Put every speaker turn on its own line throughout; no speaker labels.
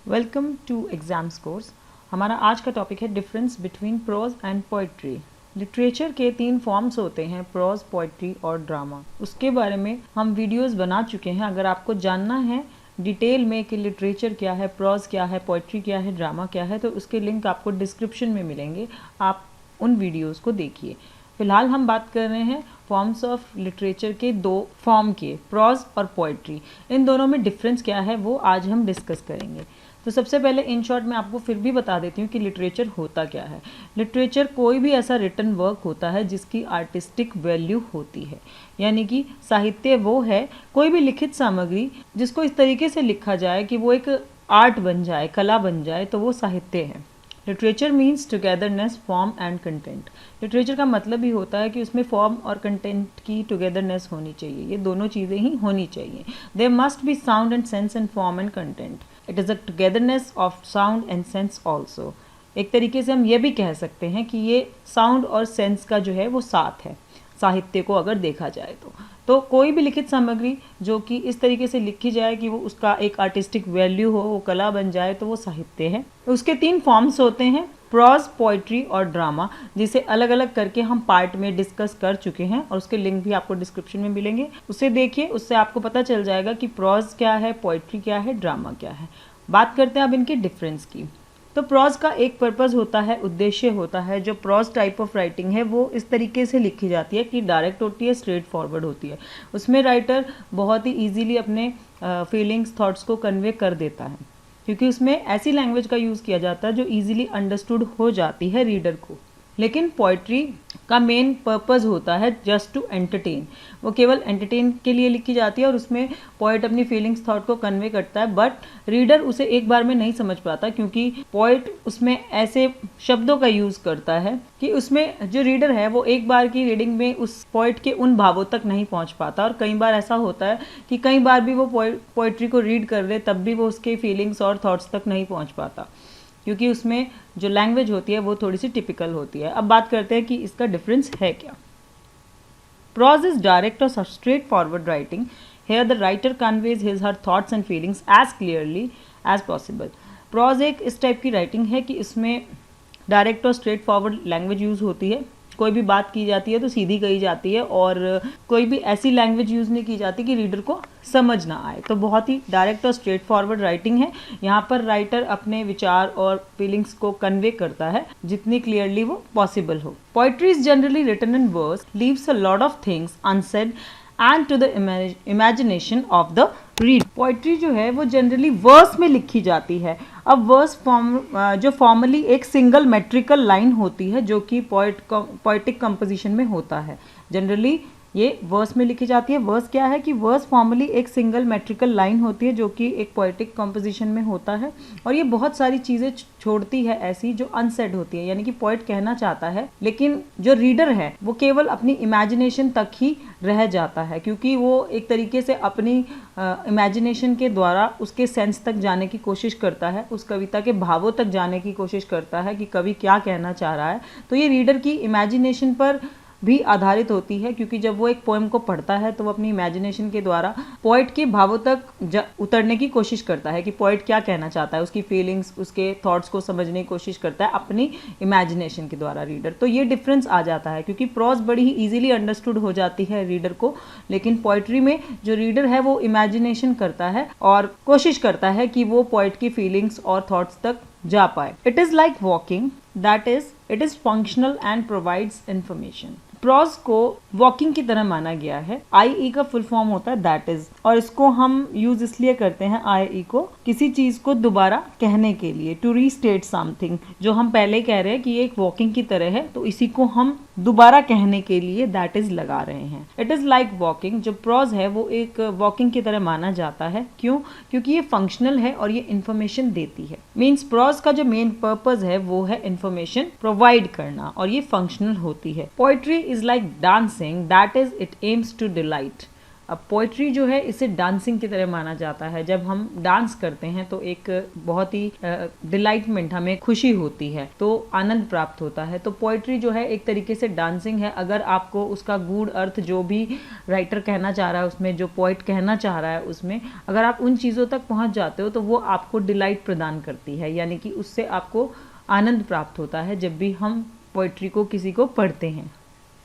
Welcome to exams course. हमारा आज का टॉपिक है difference between prose and poetry. Literature के 3 फॉर्म्स होते हैं, प्रोज, पोइट्री और ड्रामा। उसके बारे में हम वीडियोस बना चुके हैं। अगर आपको जानना है डिटेल में कि लिटरेचर क्या है, प्रोज क्या है, पोइट्री क्या है, ड्रामा क्या है, तो उसके लिंक आपको डिस्क्रिप्शन में मिलेंगे। आप उन वीडियोज़ को देखिए। फिलहाल हम बात कर रहे हैं फॉर्म्स ऑफ लिटरेचर के 2 फॉर्म के, प्रोज और पोइट्री। इन दोनों में डिफरेंस क्या है वो आज हम डिस्कस करेंगे। तो सबसे पहले इन शॉर्ट मैं आपको फिर भी बता देती हूँ कि लिटरेचर होता क्या है। लिटरेचर कोई भी ऐसा रिटन वर्क होता है जिसकी आर्टिस्टिक वैल्यू होती है, यानी कि साहित्य वो है कोई भी लिखित सामग्री जिसको इस तरीके से लिखा जाए कि वो एक आर्ट बन जाए, कला बन जाए, तो वो साहित्य है। Literature means togetherness, form and content. Literature का मतलब ही होता है कि उसमें फॉर्म और कंटेंट की टुगेदरनेस होनी चाहिए। ये दोनों चीज़ें ही होनी चाहिए। There must be sound and sense and form and content. It is a togetherness of sound and sense also. एक तरीके से हम ये भी कह सकते हैं कि ये साउंड और सेंस का जो है वो साथ है साहित्य को अगर देखा जाए तो कोई भी लिखित सामग्री जो कि इस तरीके से लिखी जाए कि वो उसका एक आर्टिस्टिक वैल्यू हो, वो कला बन जाए, तो वो साहित्य है। उसके 3 फॉर्म्स होते हैं, प्रोज, पोइट्री और ड्रामा, जिसे अलग अलग करके हम पार्ट में डिस्कस कर चुके हैं और उसके लिंक भी आपको डिस्क्रिप्शन में मिलेंगे। उसे देखिए, उससे आपको पता चल जाएगा कि प्रोज क्या है, पोइट्री क्या है, ड्रामा क्या है। बात करते हैं अब इनके डिफरेंस की। तो प्रोज का एक पर्पस होता है, उद्देश्य होता है। जो प्रोज टाइप ऑफ राइटिंग है वो इस तरीके से लिखी जाती है कि डायरेक्ट होती है, स्ट्रेट फॉरवर्ड होती है। उसमें राइटर बहुत ही ईजीली अपने फीलिंग्स, थॉट्स को कन्वे कर देता है, क्योंकि उसमें ऐसी लैंग्वेज का यूज़ किया जाता है जो ईजिली अंडरस्टूड हो जाती है रीडर को। लेकिन पोइट्री का मेन पर्पस होता है जस्ट टू एंटरटेन। वो केवल एंटरटेन के लिए लिखी जाती है और उसमें पोइट अपनी फीलिंग्स, थॉट को कन्वे करता है, बट रीडर उसे एक बार में नहीं समझ पाता, क्योंकि पोइट उसमें ऐसे शब्दों का यूज़ करता है कि उसमें जो रीडर है वो एक बार की रीडिंग में उस पोइट के उन भावों तक नहीं पहुंच पाता। और कई बार ऐसा होता है कि कई बार भी वो पोइट्री को रीड कर ले तब भी वो उसके फीलिंग्स और थॉट्स तक नहीं पहुंच पाता, क्योंकि उसमें जो लैंग्वेज होती है वो थोड़ी सी टिपिकल होती है। अब बात करते हैं कि इसका डिफरेंस है क्या। प्रोज इज डायरेक्ट और straight forward writing. Here the writer conveys his her thoughts and feelings as clearly as possible. Prose एक इस टाइप की राइटिंग है कि इसमें डायरेक्ट और स्ट्रेट फॉरवर्ड लैंग्वेज यूज़ होती है। कोई भी बात की जाती है तो सीधी कही जाती है और कोई भी ऐसी लैंग्वेज यूज़ नहीं की जाती कि रीडर को समझ ना आए। तो बहुत ही डायरेक्ट और स्ट्रेट फॉरवर्ड राइटिंग है। यहाँ पर राइटर अपने विचार और फीलिंग्स को कन्वे करता है जितनी क्लियरली वो पॉसिबल हो। Poetry is generally written in verse, leaves a lot of things unsaid and to the imagination of the read. Poetry जो है वो जनरली वर्स में लिखी जाती है। अब वर्स फॉर्म जो फॉर्मली एक सिंगल मेट्रिकल लाइन होती है जो कि पोइटिक कंपोजिशन में होता है। जनरली ये वर्स में लिखी जाती है। वर्स क्या है कि वर्स फॉर्मली एक सिंगल मेट्रिकल लाइन होती है जो कि एक पोइटिक कंपोजिशन में होता है, और ये बहुत सारी चीज़ें छोड़ती है ऐसी जो अनसेड होती है, यानी कि पोइट कहना चाहता है लेकिन जो रीडर है वो केवल अपनी इमेजिनेशन तक ही रह जाता है, क्योंकि वो एक तरीके से अपनी इमेजिनेशन के द्वारा उसके सेंस तक जाने की कोशिश करता है, उस कविता के भावों तक जाने की कोशिश करता है कि कवि क्या कहना चाह रहा है। तो ये रीडर की इमेजिनेशन पर भी आधारित होती है, क्योंकि जब वो एक पोएम को पढ़ता है तो वो अपनी इमेजिनेशन के द्वारा पोइट के भावों तक उतरने की कोशिश करता है कि पोइट क्या कहना चाहता है, उसकी फीलिंग्स, उसके थॉट्स को समझने की कोशिश करता है अपनी इमेजिनेशन के द्वारा रीडर। तो ये डिफरेंस आ जाता है, क्योंकि प्रोज बड़ी ही ईजिली अंडरस्टूड हो जाती है रीडर को, लेकिन पोइट्री में जो रीडर है वो इमेजिनेशन करता है और कोशिश करता है कि वो पोइट की फीलिंग्स और थॉट्स तक जा पाए। It is like walking, that is it is functional and provides information. Prose को वॉकिंग की तरह माना गया है। आई का फुल फॉर्म होता है दैट इज, और इसको हम यूज इसलिए करते हैं आई को किसी चीज को दोबारा कहने के लिए, टू रीस्टेट समथिंग। जो हम पहले कह रहे हैं कि ये एक वॉकिंग की तरह है, तो इसी को हम दोबारा कहने के लिए दैट इज लगा रहे हैं। इट इज लाइक वॉकिंग, जो प्रोज है वो एक वॉकिंग की तरह माना जाता है। क्यों? क्योंकि ये फंक्शनल है और ये इंफॉर्मेशन देती है। मीन्स प्रोज का जो मेन पर्पज है वो है इंफॉर्मेशन प्रोवाइड करना, और ये फंक्शनल होती है। Poetry is like dancing, that is it aims to delight. अब पोइट्री जो है इसे डांसिंग की तरह माना जाता है। जब हम डांस करते हैं तो एक बहुत ही डिलाइटमेंट, हमें खुशी होती है, तो आनंद प्राप्त होता है। तो पोइट्री जो है एक तरीके से डांसिंग है। अगर आपको उसका गूढ़ अर्थ जो भी राइटर कहना चाह रहा है उसमें, जो पोइट कहना चाह रहा है उसमें, अगर आप उन चीज़ों तक पहुंच जाते हो तो वो आपको डिलाइट प्रदान करती है, यानी कि उससे आपको आनंद प्राप्त होता है जब भी हम पोइट्री को किसी को पढ़ते हैं।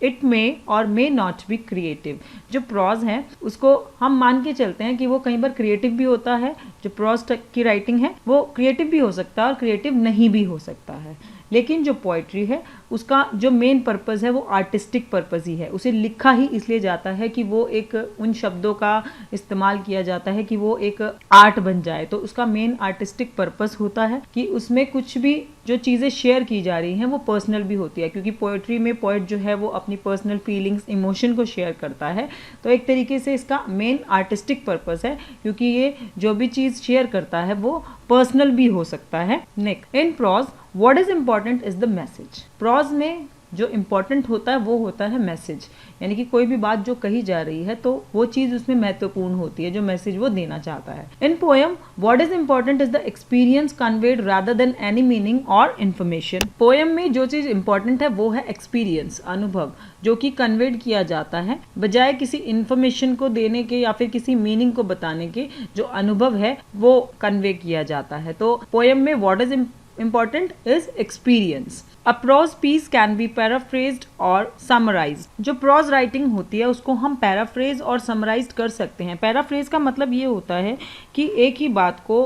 इट मे और मे नॉट बी क्रिएटिव। जो प्रॉज है उसको हम मान के चलते हैं कि वो कई बार क्रिएटिव भी होता है। जो प्रॉज की राइटिंग है वो क्रिएटिव भी हो सकता है और क्रिएटिव नहीं भी हो सकता है। लेकिन जो पोइट्री है उसका जो मेन पर्पज़ है वो आर्टिस्टिक पर्पज़ ही है। उसे लिखा ही इसलिए जाता है कि वो एक उन शब्दों का इस्तेमाल किया जाता है कि वो एक आर्ट बन जाए। तो उसका मेन आर्टिस्टिक पर्पज़ होता है कि उसमें कुछ भी जो चीज़ें शेयर की जा रही हैं वो पर्सनल भी होती है, क्योंकि पोइट्री में पोइट जो है वो अपनी पर्सनल फीलिंग्स, इमोशन को शेयर करता है। तो एक तरीके से इसका मेन आर्टिस्टिक पर्पज़ है, क्योंकि ये जो भी चीज़ शेयर करता है वो पर्सनल भी हो सकता है। Next, in pros what is important is the message. Pros में जो इम्पॉर्टेंट होता है वो होता है मैसेज, यानी कि कोई भी बात जो कही जा रही है तो वो चीज़ उसमें महत्वपूर्ण होती है, जो मैसेज वो देना चाहता है। In poem what is important is the experience conveyed rather than any meaning और इन्फॉर्मेशन। पोएम में जो चीज़ इंपॉर्टेंट है वो है एक्सपीरियंस, अनुभव, जो कि कन्वेड किया जाता है बजाय किसी इन्फॉर्मेशन को देने के या फिर किसी मीनिंग को बताने के। जो अनुभव है वो कन्वे किया जाता है। तो पोएम में what is important is experience. A prose piece can be paraphrased और summarized. जो prose writing होती है उसको हम paraphrase और summarized कर सकते हैं। paraphrase का मतलब ये होता है कि एक ही बात को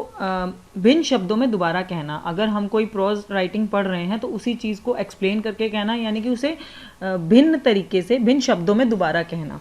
भिन्न शब्दों में दोबारा कहना। अगर हम कोई prose writing पढ़ रहे हैं तो उसी चीज़ को explain करके कहना, यानी कि उसे भिन्न तरीके से, भिन्न शब्दों में दोबारा कहना।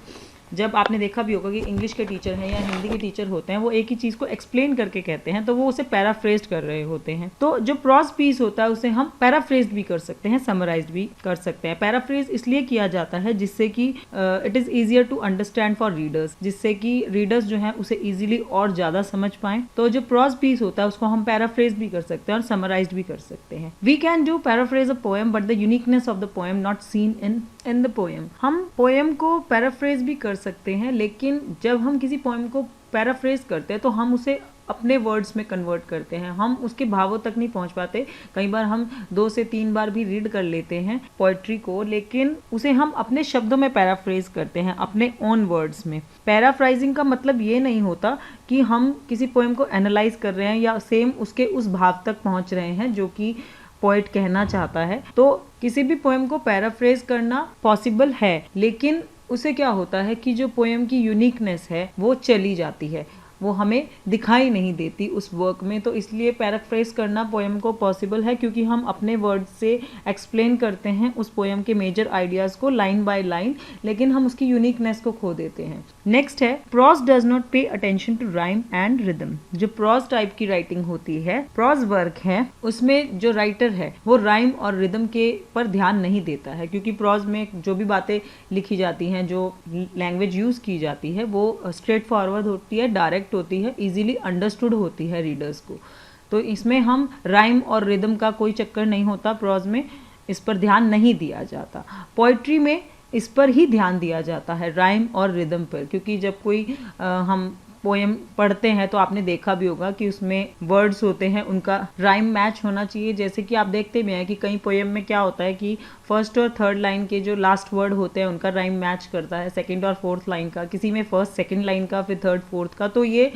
जब आपने देखा भी होगा कि इंग्लिश के टीचर हैं या हिंदी के टीचर होते हैं, वो एक ही चीज़ को एक्सप्लेन करके कहते हैं तो वो उसे पैराफ्रेज्ड कर रहे होते हैं। तो जो प्रॉज पीस होता है उसे हम पैराफ्रेज्ड भी कर सकते हैं, समराइज्ड भी कर सकते हैं। पैराफ्रेज इसलिए किया जाता है जिससे कि it is easier to understand for readers, जिससे कि रीडर्स जो हैं उसे ईजिली और ज़्यादा समझ पाएं। तो जो प्रॉज पीस होता है उसको हम पैराफ्रेज भी कर सकते हैं और समराइज्ड भी कर सकते हैं। We can do paraphrase a poem but the uniqueness of the poem not seen in the poem. हम पोएम को पैराफ्रेज भी कर सकते हैं, लेकिन जब हम किसी पोएम को पैराफ्रेज करते हैं तो हम उसे अपने वर्ड्स में कन्वर्ट करते हैं, हम उसके भावों तक नहीं पहुंच पाते। कई बार हम 2 से 3 बार भी रीड कर लेते हैं पोइट्री को, लेकिन उसे हम अपने शब्दों में पैराफ्रेज करते हैं, अपने ओन वर्ड्स में। पैराफ्राइजिंग का मतलब ये नहीं होता कि हम किसी पोएम को एनालाइज कर रहे हैं या सेम उसके उस भाव तक पहुंच रहे हैं जो कि पोइट कहना चाहता है। तो किसी भी पोएम को पैराफ्रेज करना पॉसिबल है, लेकिन उसे क्या होता है कि जो पोएम की यूनिकनेस है वो चली जाती है, वो हमें दिखाई नहीं देती उस वर्क में। तो इसलिए पैराफ्रेज करना पोएम को पॉसिबल है, क्योंकि हम अपने वर्ड से एक्सप्लेन करते हैं उस पोएम के मेजर आइडियाज़ को लाइन बाय लाइन, लेकिन हम उसकी यूनिकनेस को खो देते हैं। नेक्स्ट है, prose does not pay attention to rhyme and rhythm. जो प्रॉज टाइप की राइटिंग होती है, प्रॉज वर्क है, उसमें जो राइटर है वो राइम और रिदम के पर ध्यान नहीं देता है, क्योंकि प्रॉज में जो भी बातें लिखी जाती हैं, जो लैंग्वेज यूज़ की जाती है वो स्ट्रेट फॉरवर्ड होती है, डायरेक्ट होती है, इजीली अंडरस्टूड होती है रीडर्स को। तो इसमें हम राइम और रिदम का कोई चक्कर नहीं होता, प्रॉज में इस पर ध्यान नहीं दिया जाता। पोइट्री में इस पर ही ध्यान दिया जाता है, राइम और रिदम पर, क्योंकि जब कोई हम पोएम पढ़ते हैं तो आपने देखा भी होगा कि उसमें वर्ड्स होते हैं, उनका राइम मैच होना चाहिए। जैसे कि आप देखते भी हैं कि कई पोएम में क्या होता है कि फर्स्ट और थर्ड लाइन के जो लास्ट वर्ड होते हैं उनका राइम मैच करता है सेकंड और फोर्थ लाइन का, किसी में फर्स्ट सेकंड लाइन का, फिर थर्ड फोर्थ का। तो ये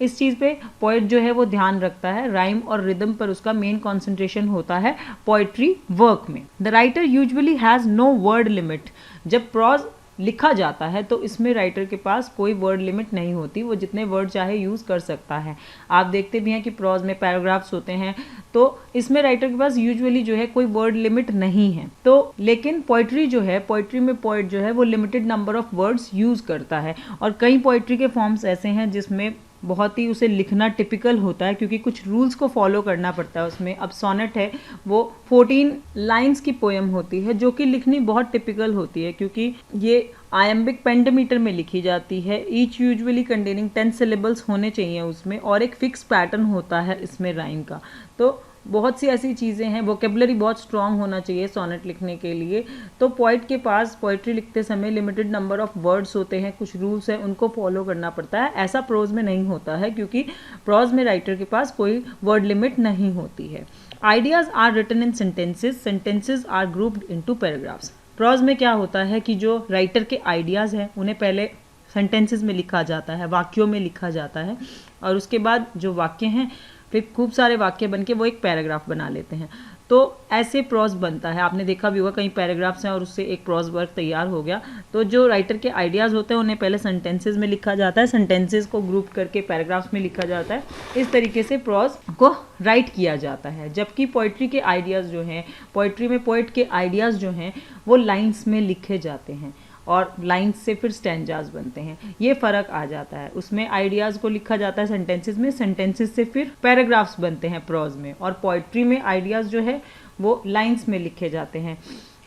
इस चीज़ पे पोइट जो है वो ध्यान रखता है, राइम और रिदम पर उसका मेन कंसंट्रेशन होता है पोइट्री वर्क में। The writer usually has no word limit. जब प्रॉज लिखा जाता है तो इसमें राइटर के पास कोई वर्ड लिमिट नहीं होती, वो जितने वर्ड चाहे यूज़ कर सकता है। आप देखते भी हैं कि प्रॉज में पैराग्राफ्स होते हैं, तो इसमें राइटर के पास यूजुअली जो है कोई वर्ड लिमिट नहीं है। तो लेकिन पोइट्री जो है, पोइट्री में पोइट जो है वो limited number of words use करता है, और कई पोइट्री के फॉर्म्स ऐसे हैं जिसमें बहुत ही उसे लिखना टिपिकल होता है, क्योंकि कुछ रूल्स को फॉलो करना पड़ता है उसमें। अब सोनेट है वो 14 लाइंस की पोएम होती है, जो कि लिखनी बहुत टिपिकल होती है, क्योंकि ये आयम्बिक पेंटामीटर में लिखी जाती है। ईच यूजुअली कंटेनिंग 10 सिलेबल्स होने चाहिए उसमें, और एक फिक्स पैटर्न होता है इसमें राइम का। तो बहुत सी ऐसी चीज़ें हैं, वोकेबलरी बहुत स्ट्रांग होना चाहिए सोनेट लिखने के लिए। तो पोइट के पास पोइट्री लिखते समय लिमिटेड नंबर ऑफ वर्ड्स होते हैं, कुछ रूल्स हैं, उनको फॉलो करना पड़ता है। ऐसा प्रोज में नहीं होता है, क्योंकि प्रोज में राइटर के पास कोई वर्ड लिमिट नहीं होती है। Ideas are written in sentences, sentences are grouped into paragraphs. Prose में क्या होता है कि जो राइटर के आइडियाज़ हैं उन्हें पहले सेंटेंसेस में लिखा जाता है, वाक्यों में लिखा जाता है, और उसके बाद जो वाक्य हैं फिर खूब सारे वाक्य बन के वो एक पैराग्राफ बना लेते हैं। तो ऐसे प्रोज बनता है। आपने देखा भी होगा कई पैराग्राफ्स हैं और उससे एक प्रोज वर्क तैयार हो गया। तो जो राइटर के आइडियाज़ होते हैं उन्हें पहले सेंटेंसेस में लिखा जाता है, सेंटेंसेस को ग्रुप करके पैराग्राफ्स में लिखा जाता है। इस तरीके से प्रोज को राइट किया जाता है। जबकि पोइट्री के आइडियाज़ जो हैं, पोइट्री में पोइट के आइडियाज़ जो हैं वो लाइन्स में लिखे जाते हैं और लाइन्स से फिर स्टैंजाज बनते हैं। ये फ़र्क आ जाता है। उसमें आइडियाज़ को लिखा जाता है सेंटेंसेस में, सेंटेंसेस से फिर पैराग्राफ्स बनते हैं प्रोज में, और पोइट्री में आइडियाज़ जो है वो लाइन्स में लिखे जाते हैं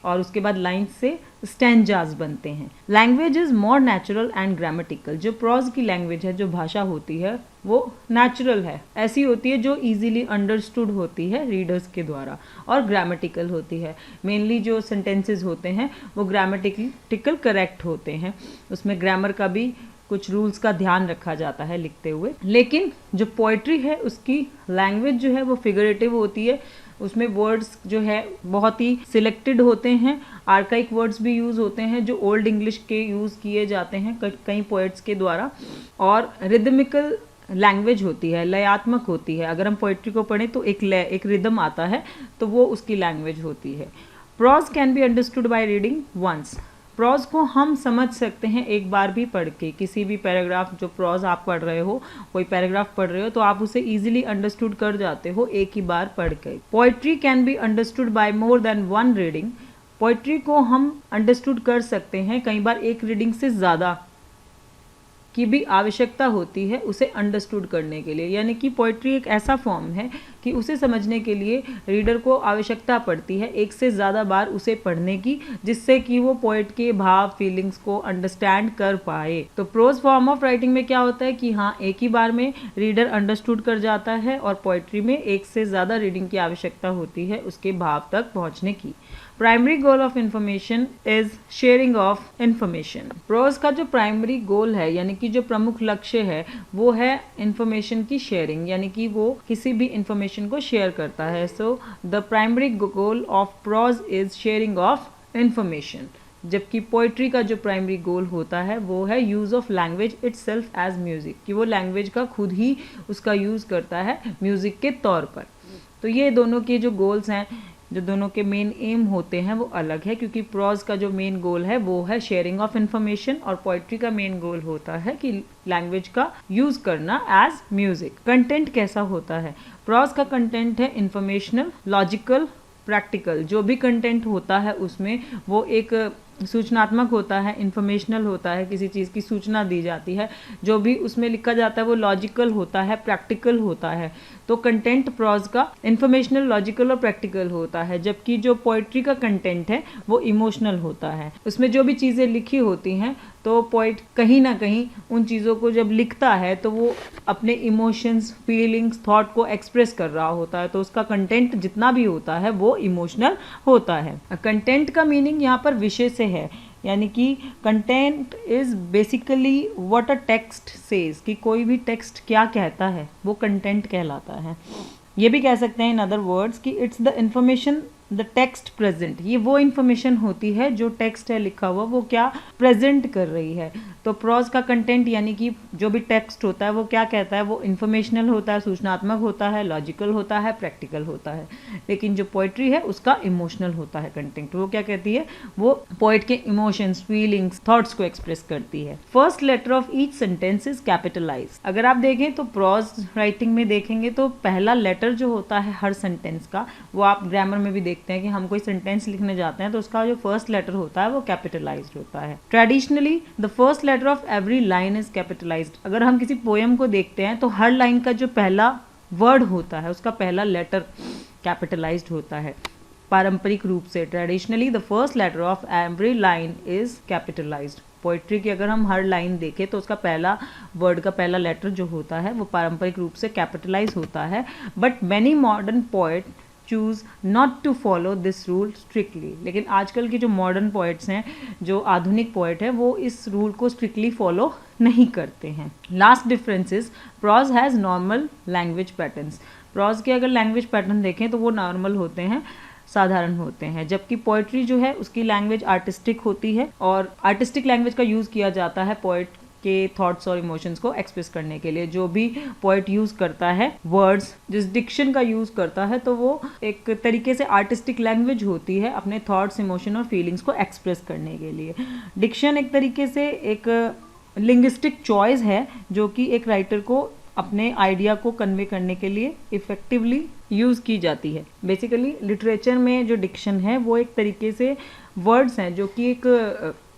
और उसके बाद लाइन्स से स्टैंजाज बनते हैं। Language is more natural and grammatical. जो प्रोज की लैंग्वेज है, जो भाषा होती है, वो नेचुरल है, ऐसी होती है जो इजीली अंडरस्टूड होती है रीडर्स के द्वारा, और ग्रामेटिकल होती है। मेनली जो सेंटेंसेस होते हैं वो ग्रामेटिकल करेक्ट होते हैं, उसमें ग्रामर का भी कुछ रूल्स का ध्यान रखा जाता है लिखते हुए। लेकिन जो पोइट्री है उसकी लैंग्वेज जो है वो फिगरेटिव होती है, उसमें वर्ड्स जो है बहुत ही सिलेक्टेड होते हैं, आर्काइक वर्ड्स भी यूज़ होते हैं जो ओल्ड इंग्लिश के यूज़ किए जाते हैं कई पोइट्स के द्वारा, और रिदमिकल लैंग्वेज होती है, लयात्मक होती है। अगर हम पोइट्री को पढ़ें तो एक रिदम आता है, तो वो उसकी लैंग्वेज होती है। Prose can be understood by reading once. Prose को हम समझ सकते हैं एक बार भी पढ़ के। किसी भी पैराग्राफ, जो प्रोज आप पढ़ रहे हो, कोई पैराग्राफ पढ़ रहे हो, तो आप उसे इजीली अंडरस्टूड कर जाते हो एक ही बार पढ़ के। Poetry can be understood bye more than one reading. Poetry को हम अंडरस्टूड कर सकते हैं कई बार एक रीडिंग से ज़्यादा की भी आवश्यकता होती है उसे अंडरस्टूड करने के लिए। यानी कि पोइट्री एक ऐसा फॉर्म है कि उसे समझने के लिए रीडर को आवश्यकता पड़ती है एक से ज़्यादा बार उसे पढ़ने की, जिससे कि वो पोइट के भाव, फीलिंग्स को अंडरस्टैंड कर पाए। तो प्रोज फॉर्म ऑफ राइटिंग में क्या होता है कि हाँ, एक ही बार में रीडर अंडरस्टूड कर जाता है, और पोइट्री में एक से ज़्यादा रीडिंग की आवश्यकता होती है उसके भाव तक पहुँचने की। Primary goal of information is sharing of information. Prose का जो प्राइमरी गोल है, यानी कि जो प्रमुख लक्ष्य है, वो है इंफॉर्मेशन की शेयरिंग, यानी कि वो किसी भी इंफॉर्मेशन को शेयर करता है। So the primary goal of prose is sharing of information. जबकि पोइट्री का जो प्राइमरी गोल होता है वो है use of language itself as music, कि वो लैंग्वेज का खुद ही उसका यूज़ करता है म्यूज़िक के तौर पर। तो ये दोनों के जो गोल्स हैं, जो दोनों के मेन एम होते हैं, वो अलग है, क्योंकि प्रोज का जो मेन गोल है वो है शेयरिंग ऑफ इंफॉर्मेशन, और पोइट्री का मेन गोल होता है कि लैंग्वेज का यूज करना एज म्यूजिक। कंटेंट कैसा होता है? प्रोज का कंटेंट है इंफॉर्मेशनल, लॉजिकल, प्रैक्टिकल। जो भी कंटेंट होता है उसमें वो एक सूचनात्मक होता है, इंफॉर्मेशनल होता है, किसी चीज़ की सूचना दी जाती है। जो भी उसमें लिखा जाता है वो लॉजिकल होता है, प्रैक्टिकल होता है। तो कंटेंट प्रोज का इंफॉर्मेशनल, लॉजिकल और प्रैक्टिकल होता है, जबकि जो पोइट्री का कंटेंट है वो इमोशनल होता है। उसमें जो भी चीज़ें लिखी होती हैं तो पोइट कहीं ना कहीं उन चीज़ों को जब लिखता है तो वो अपने इमोशंस, फीलिंग्स, थॉट को एक्सप्रेस कर रहा होता है, तो उसका कंटेंट जितना भी होता है वो इमोशनल होता है। कंटेंट का मीनिंग यहाँ पर विषय से है, यानी कि content is basically what a text says, कि कोई भी टेक्स्ट क्या कहता है वो कंटेंट कहलाता है। ये भी कह सकते हैं इन अदर वर्ड्स कि it's the information the text present. ये वो इन्फॉर्मेशन होती है जो टेक्स्ट है लिखा हुआ वो क्या प्रेजेंट कर रही है। तो प्रोज का कंटेंट यानी कि जो भी टेक्स्ट होता है वो क्या कहता है, वो इन्फॉर्मेशनल होता है, सूचनात्मक होता है, लॉजिकल होता है, प्रैक्टिकल होता है। लेकिन जो पोइट्री है उसका इमोशनल होता है कंटेंट। वो क्या कहती है, वो पोइट के इमोशंस, फीलिंग्स, थॉट्स को एक्सप्रेस करती है। First letter of each sentence is capitalize. अगर आप देखें तो प्रोज राइटिंग में देखेंगे तो पहला लेटर जो होता है हर सेंटेंस का, वो आप ग्रामर में भी देखते हैं कि हम कोई सेंटेंस लिखने जाते हैं तो उसका जो फर्स्ट लेटर होता है वो कैपिटलाइज्ड होता है। Traditionally the first letter of every line is capitalized. अगर हम किसी पोएम को देखते हैं तो हर लाइन का जो पहला वर्ड होता है उसका पहला लेटर कैपिटलाइज्ड होता है। पारंपरिक रूप से traditionally the first letter of every line is capitalized. Poetry की अगर हम हर लाइन देखें तो उसका पहला वर्ड का पहला लेटर जो होता है वो पारंपरिक रूप से कैपिटलाइज होता है, but many modern poet choose not to follow this rule strictly. लेकिन आजकल के जो मॉडर्न पोएट्स हैं, जो आधुनिक पोएट है, वो इस रूल को स्ट्रिक्टली फॉलो नहीं करते हैं। Last difference is prose has normal language patterns. Prose के अगर लैंग्वेज पैटर्न देखें तो वो नॉर्मल होते हैं, साधारण होते हैं, जबकि पोइट्री जो है उसकी लैंग्वेज आर्टिस्टिक होती है और आर्टिस्टिक लैंग्वेज का यूज़ किया जाता है पोइट के थॉट्स और इमोशंस को एक्सप्रेस करने के लिए। जो भी पोइट यूज़ करता है वर्ड्स, जिस डिक्शन का यूज़ करता है, तो वो एक तरीके से आर्टिस्टिक लैंग्वेज होती है अपने थॉट्स, इमोशन और फीलिंग्स को एक्सप्रेस करने के लिए। डिक्शन एक तरीके से एक लिंग्विस्टिक चॉइस है जो कि एक राइटर को अपने आइडिया को कन्वे करने के लिए इफेक्टिवली यूज़ की जाती है। बेसिकली लिटरेचर में जो डिक्शन है वो एक तरीके से वर्ड्स हैं जो कि एक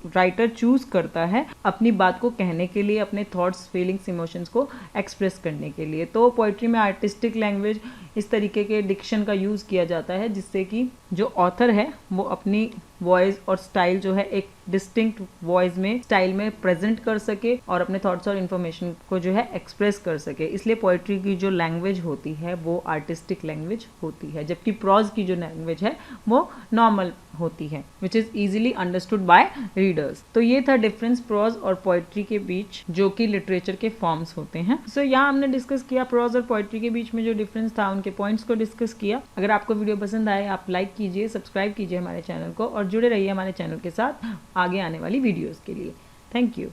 राइटर चूज करता है अपनी बात को कहने के लिए, अपने थॉट्स, फीलिंग्स, इमोशंस को एक्सप्रेस करने के लिए। तो पोइट्री में आर्टिस्टिक लैंग्वेज, इस तरीके के डिक्शन का यूज़ किया जाता है जिससे कि जो ऑथर है वो अपनी वॉइस और स्टाइल जो है एक डिस्टिंक्ट वॉइस में, स्टाइल में प्रेजेंट कर सके और अपने थॉट्स और इन्फॉर्मेशन को जो है एक्सप्रेस कर सके। इसलिए पोइट्री की जो लैंग्वेज होती है वो आर्टिस्टिक लैंग्वेज होती है, जबकि प्रोज की जो लैंग्वेज है वो नॉर्मल होती है, which is easily understood by readers. तो ये था डिफरेंस प्रोज और पोइट्री के बीच, जो कि लिटरेचर के फॉर्म्स होते हैं। सो यहाँ हमने डिस्कस किया प्रोज और पोइट्री के बीच में जो डिफरेंस था, उनके पॉइंट्स को डिस्कस किया। अगर आपको वीडियो पसंद आए आप लाइक कीजिए, सब्सक्राइब कीजिए हमारे चैनल को और जुड़े रहिए हमारे चैनल के साथ आगे आने वाली वीडियोज़ के लिए। Thank you.